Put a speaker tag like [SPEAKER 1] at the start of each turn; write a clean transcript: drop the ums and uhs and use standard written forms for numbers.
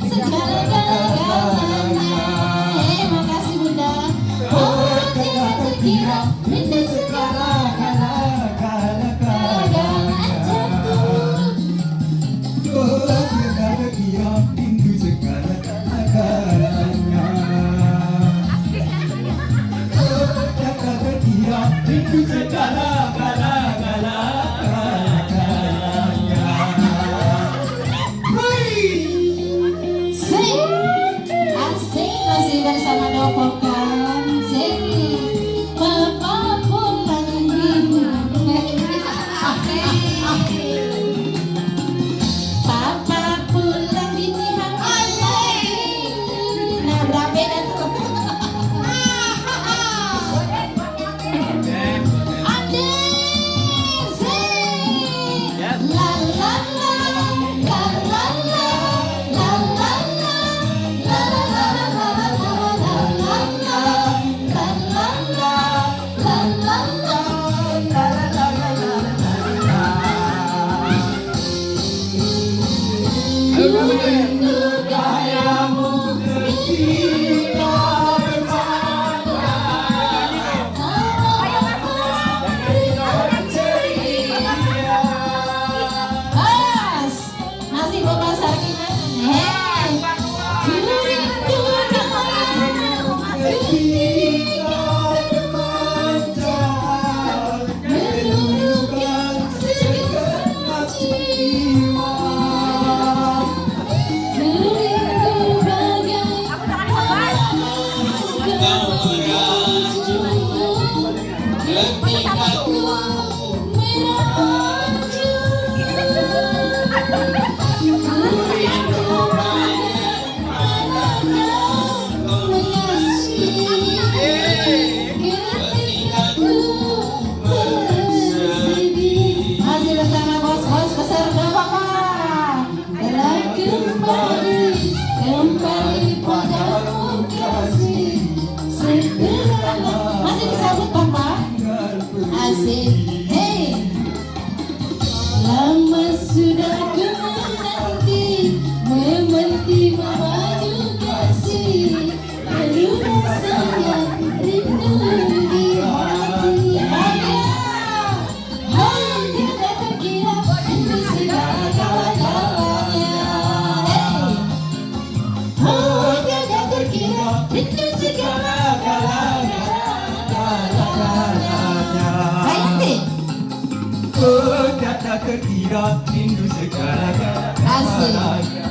[SPEAKER 1] segala-galanya. Makasih Bunda. Oh tidak terkira rindu segala-galanya.
[SPEAKER 2] Oh tidak terkira rindu segala-galanya. Oh tidak terkira rindu segala-galanya.
[SPEAKER 1] Asik masih bersama Dopokan. Papa pulang Papa pulang di pihak nah berapa dah tuh la la la la la la la la masih bawa sarkinan. Masih bersama bos-bos besar Bapak. Telah kembali padamu kasih segala. Masih disambut Bapak. Asik. Hey. Lama sudah ku menanti memaju kasih. Lalu rasanya rindu di hati. Oh tidak terkira rindu segala-galanya. Oh tidak terkira rindu segala-galanya. Hayati.
[SPEAKER 2] Oh, tak terkira rindu segala-galanya.
[SPEAKER 1] Asik.